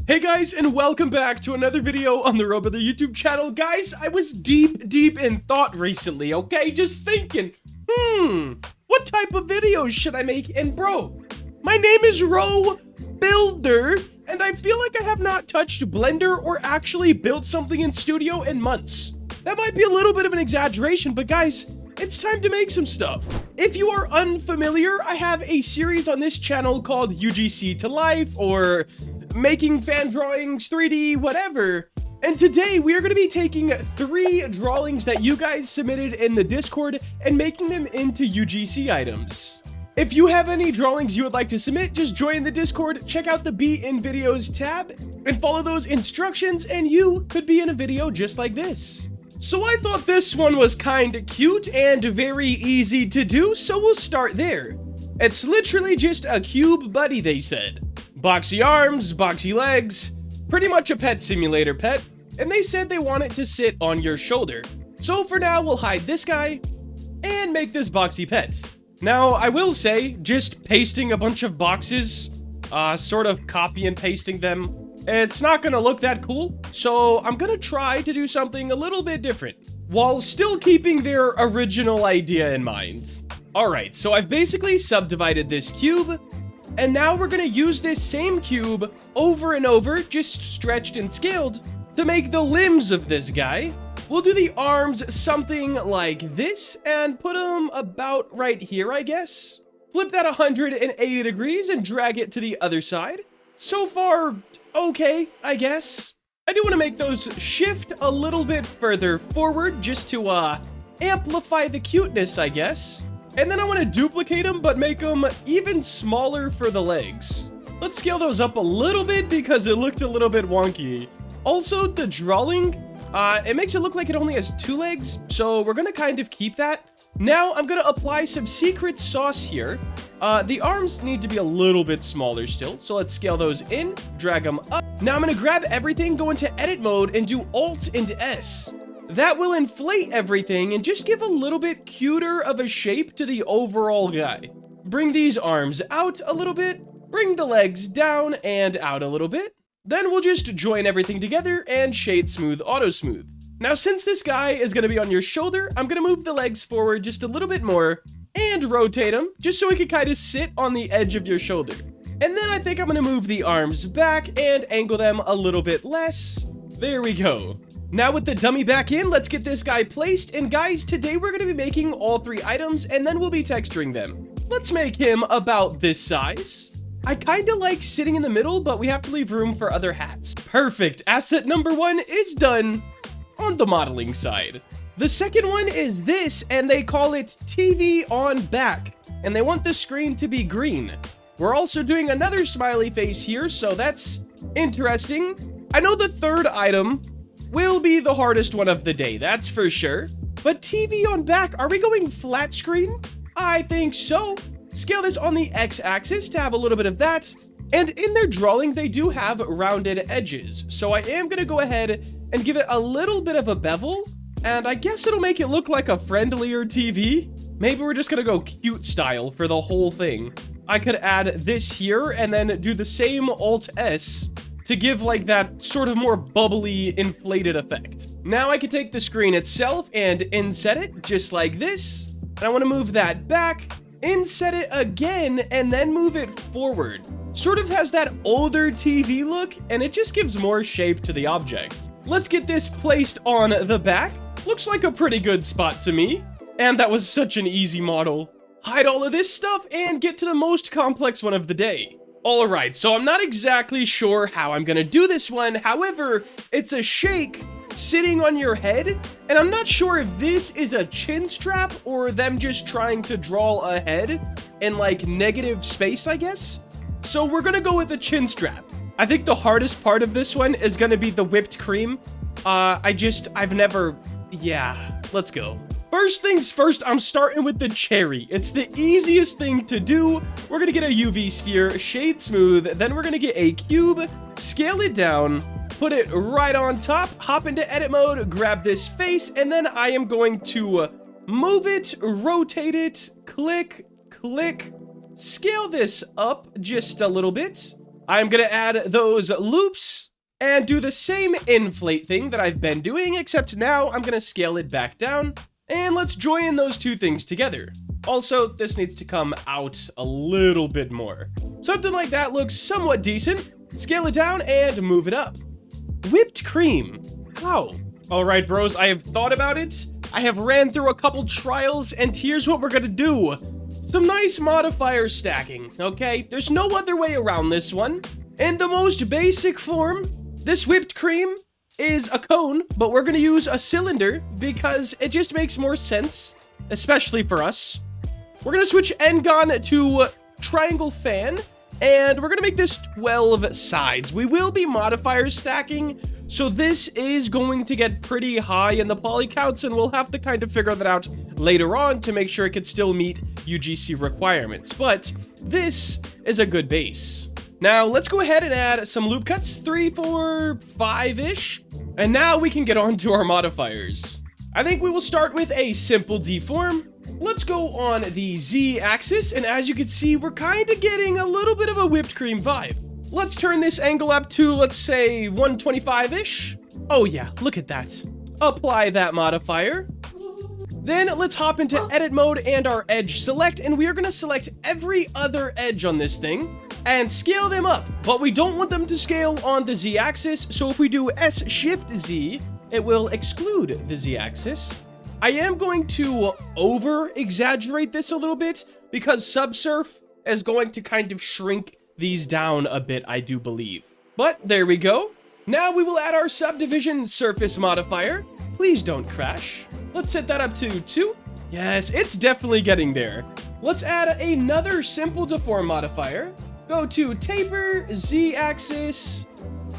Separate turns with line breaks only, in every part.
Hey guys, and welcome back to another video on the Roblox YouTube channel. Guys, I was deep in thought recently, okay? Just thinking, what type of videos should I make? And bro, my name is Ro Builder, and I feel like I have not touched Blender or actually built something in Studio in months. That might be a little bit of an exaggeration, but guys, it's time to make some stuff. If you are unfamiliar, I have a series on this channel called UGC to Life, or making fan drawings, 3D, whatever. And today we are going to be taking 3 drawings that you guys submitted in the Discord and making them into UGC items. If you have any drawings you would like to submit, just join the Discord, check out the Be in Videos tab, and follow those instructions, and you could be in a video just like this. So I thought this one was kinda cute and very easy to do, so we'll start there. It's literally just a cube buddy, they said. Boxy arms, boxy legs, pretty much a pet simulator pet, and they said they want it to sit on your shoulder. So for now, we'll hide this guy and make this boxy pet. Now, I will say, just pasting a bunch of boxes, sort of copy and pasting them, it's not gonna look that cool, so I'm gonna try to do something a little bit different, while still keeping their original idea in mind. Alright, so I've basically subdivided this cube, and now we're gonna use this same cube over and over, just stretched and scaled, to make the limbs of this guy. We'll do the arms something like this, and put them about right here, I guess. Flip that 180 degrees and drag it to the other side. So far, okay, I guess. I do want to make those shift a little bit further forward, just to amplify the cuteness, I guess. And then I want to duplicate them, but make them even smaller for the legs. Let's scale those up a little bit because it looked a little bit wonky. Also, the drawing, it makes it look like it only has 2 legs, so we're going to kind of keep that. Now, I'm going to apply some secret sauce here. The arms need to be a little bit smaller still, so let's scale those in, drag them up. Now, I'm going to grab everything, go into edit mode, and do Alt and S. That will inflate everything and just give a little bit cuter of a shape to the overall guy. Bring these arms out a little bit, bring the legs down and out a little bit. Then we'll just join everything together and shade smooth auto smooth. Now, since this guy is going to be on your shoulder, I'm going to move the legs forward just a little bit more and rotate them just so he can kind of sit on the edge of your shoulder. And then I think I'm going to move the arms back and angle them a little bit less. There we go. Now with the dummy back in, let's get this guy placed. And guys, today we're going to be making all 3 items and then we'll be texturing them. Let's make him about this size. I kind of like sitting in the middle, but we have to leave room for other hats. Perfect. Asset number 1 is done on the modeling side. The second one is this, and they call it TV on back, and they want the screen to be green. We're also doing another smiley face here, so that's interesting. I know the third item will be the hardest one of the day, that's for sure. But TV on back, are we going flat screen? I think so. Scale this on the X-axis to have a little bit of that. And in their drawing, they do have rounded edges. So I am going to go ahead and give it a little bit of a bevel. And I guess it'll make it look like a friendlier TV. Maybe we're just going to go cute style for the whole thing. I could add this here and then do the same Alt-S to give like that sort of more bubbly, inflated effect. Now I can take the screen itself and inset it just like this. And I want to move that back, inset it again, and then move it forward. Sort of has that older TV look, and it just gives more shape to the object. Let's get this placed on the back. Looks like a pretty good spot to me. And that was such an easy model. Hide all of this stuff and get to the most complex one of the day. Alright, so I'm not exactly sure how I'm gonna do this one. However, it's a shake sitting on your head, and I'm not sure if this is a chin strap or them just trying to draw a head in like negative space, I guess. So we're gonna go with the chin strap. I think the hardest part of this one is gonna be the whipped cream. Yeah, let's go. First things first, I'm starting with the cherry. It's the easiest thing to do. We're gonna get a UV sphere, shade smooth, then we're gonna get a cube, scale it down, put it right on top, hop into edit mode, grab this face, and then I am going to move it, rotate it, click, click, scale this up just a little bit, I'm gonna add those loops and do the same inflate thing that I've been doing, except now I'm gonna scale it back down, and let's join those two things together. Also, this needs to come out a little bit more. Something like that looks somewhat decent. Scale it down and move it up. Whipped cream. How? All right, bros, I have thought about it. I have ran through a couple trials, and here's what we're gonna do. Some nice modifier stacking, okay? There's no other way around this one. In the most basic form, this whipped cream is a cone, but we're gonna use a cylinder because it just makes more sense, especially for us. We're gonna switch N-gon to triangle fan, and we're gonna make this 12 sides. We will be modifier stacking, so this is going to get pretty high in the poly counts, and we'll have to kind of figure that out later on to make sure it could still meet UGC requirements. But this is a good base. Now, let's go ahead and add some loop cuts, 3, 4, 5-ish. And now we can get on to our modifiers. I think we will start with a simple deform. Let's go on the Z axis, and as you can see, we're kind of getting a little bit of a whipped cream vibe. Let's turn this angle up to, let's say, 125-ish. Oh yeah, look at that. Apply that modifier. Then let's hop into edit mode and our edge select, and we are gonna select every other edge on this thing and scale them up, but we don't want them to scale on the Z axis, so if we do S Shift Z, it will exclude the Z axis. I am going to over exaggerate this a little bit because subsurf is going to kind of shrink these down a bit, I do believe. But there we go. Now we will add our subdivision surface modifier. Please don't crash. Let's set that up to 2. Yes, it's definitely getting there. Let's add another simple deform modifier. Go to taper, Z axis.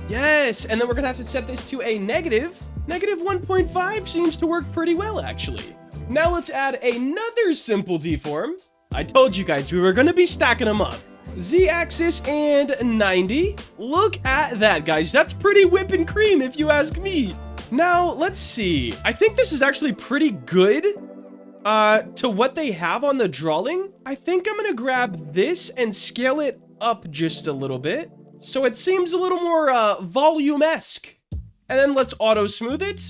Yes, and then we're gonna have to set this to a negative. Negative 1.5 seems to work pretty well, actually. Now let's add another simple deform. I told you guys we were gonna be stacking them up. Z axis and 90. Look at that, guys. That's pretty whipping cream, if you ask me. Now, let's see. I think this is actually pretty good to what they have on the drawing. I think I'm gonna grab this and scale it up just a little bit, so it seems a little more volume-esque. And then let's auto smooth it.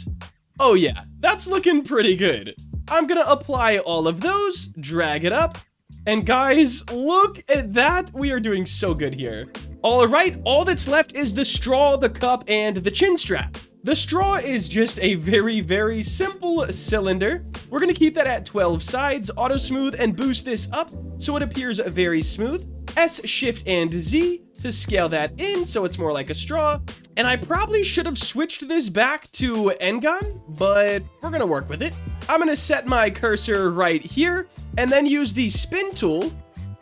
Oh yeah, that's looking pretty good. I'm gonna apply all of those, drag it up, and guys, look at that. We are doing so good here. All right, all that's left is the straw, the cup, and the chin strap. The straw is just a very, very simple cylinder. We're gonna keep that at 12 sides, auto smooth, and boost this up so it appears very smooth. S, Shift, and Z to scale that in so it's more like a straw. And I probably should have switched this back to N-gon, but we're gonna work with it. I'm gonna set my cursor right here and then use the spin tool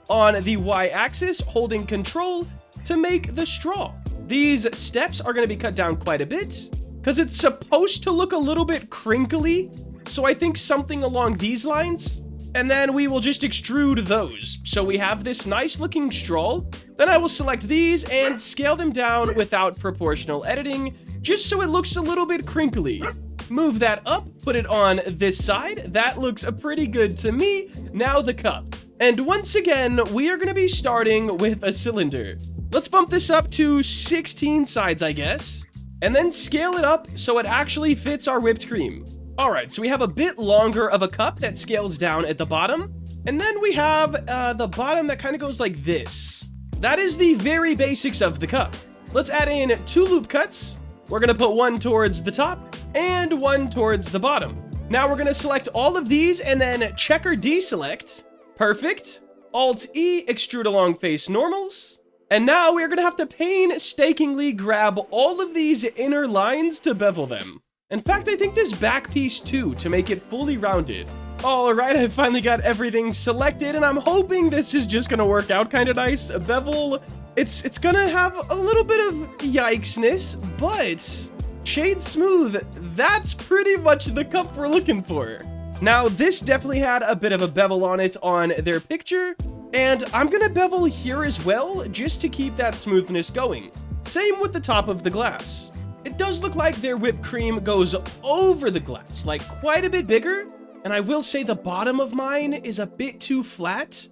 on the Y-axis, holding control to make the straw. These steps are gonna be cut down quite a bit because it's supposed to look a little bit crinkly. So I think something along these lines. And then we will just extrude those. So we have this nice looking straw. Then I will select these and scale them down without proportional editing, just so it looks a little bit crinkly. Move that up, put it on this side. That looks pretty good to me. Now the cup. And once again, we are gonna be starting with a cylinder. Let's bump this up to 16 sides, I guess, and then scale it up so it actually fits our whipped cream. All right, so we have a bit longer of a cup that scales down at the bottom. And then we have the bottom that kind of goes like this. That is the very basics of the cup. Let's add in 2 loop cuts. We're gonna put one towards the top and one towards the bottom. Now we're gonna select all of these and then checker deselect. Perfect. Alt-E, extrude along face normals. And now we're gonna have to painstakingly grab all of these inner lines to bevel them. In fact, I think this back piece too, to make it fully rounded. All right, I finally got everything selected, and I'm hoping this is just gonna work out kind of nice. A bevel, it's gonna have a little bit of yikesness, but shade smooth, that's pretty much the cup we're looking for. Now, this definitely had a bit of a bevel on it on their picture, and I'm gonna bevel here as well, just to keep that smoothness going. Same with the top of the glass. It does look like their whipped cream goes over the glass, like quite a bit bigger. And I will say the bottom of mine is a bit too flat.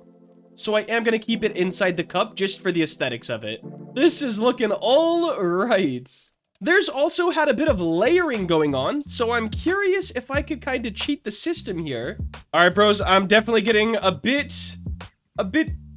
So I am going to keep it inside the cup just for the aesthetics of it. This is looking all right. There's also had a bit of layering going on, so I'm curious if I could kind of cheat the system here. All right, bros, I'm definitely getting a bit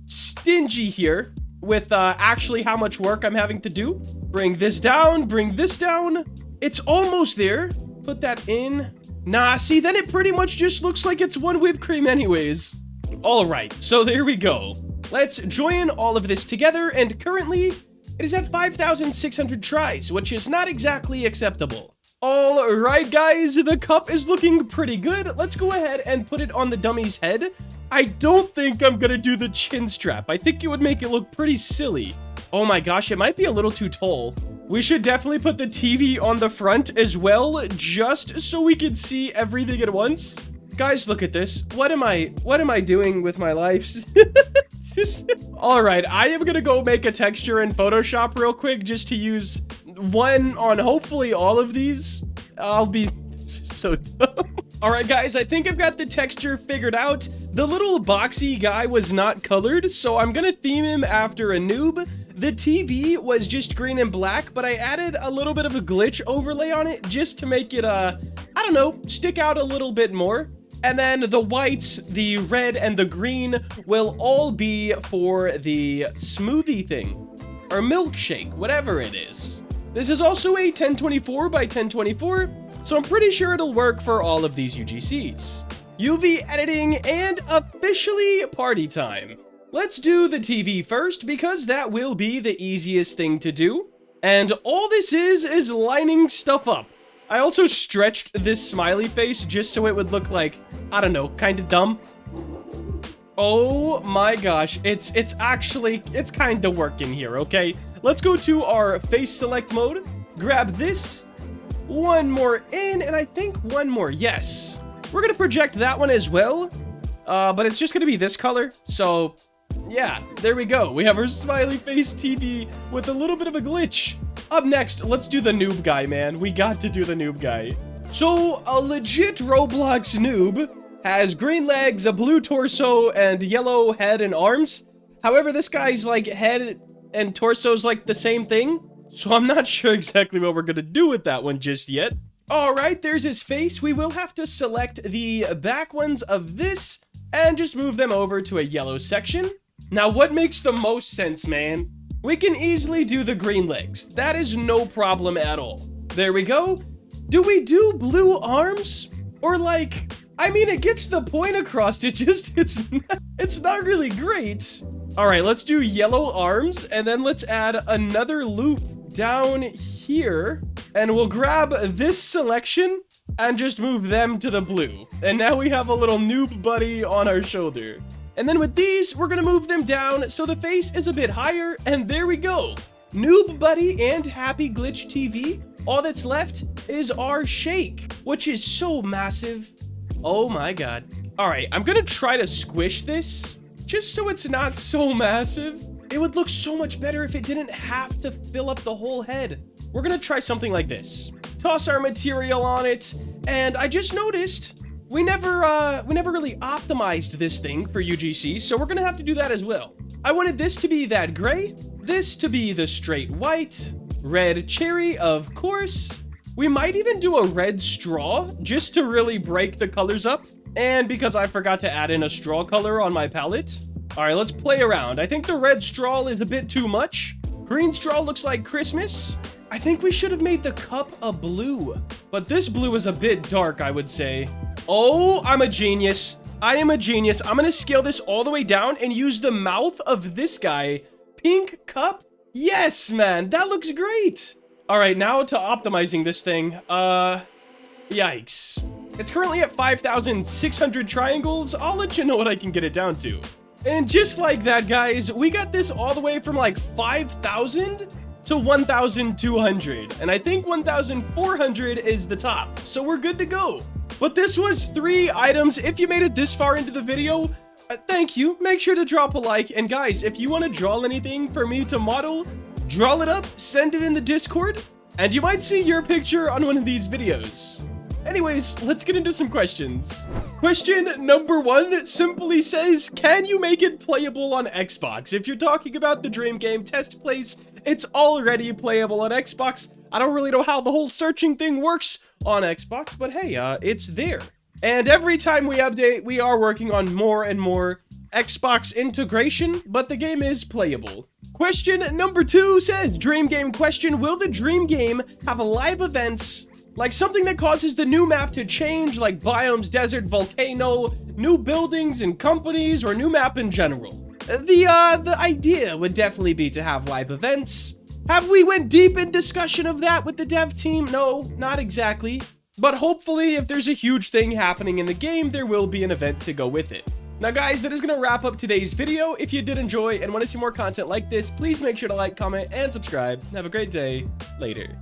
stingy here with actually how much work I'm having to do. Bring this down, bring this down. It's almost there. Put that in. Nah, see, then it pretty much just looks like it's one whipped cream anyways. All right, so there we go. Let's join all of this together, and currently, it is at 5,600 tries, which is not exactly acceptable. All right, guys, the cup is looking pretty good. Let's go ahead and put it on the dummy's head. I don't think I'm gonna do the chin strap. I think it would make it look pretty silly. Oh my gosh, it might be a little too tall. We should definitely put the TV on the front as well, just so we can see everything at once. Guys, look at this. What am I doing with my life? All right, I am gonna go make a texture in Photoshop real quick just to use one on hopefully all of these. I'll be so dumb. All right, guys, I think I've got the texture figured out. The little boxy guy was not colored, so I'm gonna theme him after a noob. The TV was just green and black, but I added a little bit of a glitch overlay on it just to make it, I don't know, stick out a little bit more. And then the whites, the red, and the green will all be for the smoothie thing, or milkshake, whatever it is. This is also a 1024 by 1024, so I'm pretty sure it'll work for all of these UGCs. UV editing and officially party time. Let's do the TV first because that will be the easiest thing to do. And all this is lining stuff up. I also stretched this smiley face just so it would look like, I don't know, kind of dumb. Oh my gosh, it's kind of working here, okay? Let's go to our face select mode, grab this, one more in, and I think one more, yes. We're gonna project that one as well, but it's just gonna be this color, so yeah, there we go. We have our smiley face TV with a little bit of a glitch. Up next, let's do the noob guy, man. We got to do the noob guy. So, a legit Roblox noob has green legs, a blue torso, and yellow head and arms. However, this guy's like head and torso's like the same thing. So I'm not sure exactly what we're gonna do with that one just yet. All right, there's his face. We will have to select the back ones of this and just move them over to a yellow section. Now, what makes the most sense, man? We can easily do the green legs. That is no problem at all. There we go. Do we do blue arms? Or like, I mean, it gets the point across. It's not really great. All right, let's do yellow arms, and then let's add another loop down here, and we'll grab this selection and just move them to the blue. And now we have a little noob buddy on our shoulder. And then with these, we're gonna move them down so the face is a bit higher, and there we go. Noob buddy and happy glitch TV. All that's left is our shake, which is so massive. Oh my god. All right, I'm gonna try to squish this just so it's not so massive. It would look so much better if it didn't have to fill up the whole head. We're gonna try something like this. Toss our material on it, and I just noticed we never really optimized this thing for UGC, so we're gonna have to do that as well. I wanted this to be that gray, this to be the straight white, red cherry, of course. We might even do a red straw just to really break the colors up, and because I forgot to add in a straw color on my palette. All right, let's play around. I think the red straw is a bit too much. Green straw looks like Christmas. I think we should have made the cup a blue, but this blue is a bit dark, I would say. Oh, I'm a genius. I am a genius. I'm gonna scale this all the way down and use the mouth of this guy. Pink cup? Yes, man, that looks great. All right, now to optimizing this thing. Yikes. It's currently at 5,600 triangles. I'll let you know what I can get it down to. And just like that, guys, we got this all the way from like 5,000 to 1,200. And I think 1,400 is the top. So we're good to go. But this was 3 items. If you made it this far into the video, thank you. Make sure to drop a like. And guys, if you want to draw anything for me to model, draw it up, send it in the Discord, and you might see your picture on one of these videos. Anyways, let's get into some questions. Question number 1 simply says, can you make it playable on Xbox? If you're talking about the dream game, test place it's already playable on Xbox. I don't really know how the whole searching thing works on Xbox, but hey, it's there. And every time we update, we are working on more and more Xbox integration, but the game is playable. Question number 2 says, Dream Game question, will the Dream Game have live events, like something that causes the new map to change, like biomes, desert, volcano, new buildings and companies, or new map in general? The idea would definitely be to have live events. Have we went deep in discussion of that with the dev team? No, not exactly. But hopefully, if there's a huge thing happening in the game, there will be an event to go with it. Now guys, that is going to wrap up today's video. If you did enjoy and want to see more content like this, please make sure to like, comment, and subscribe. Have a great day. Later.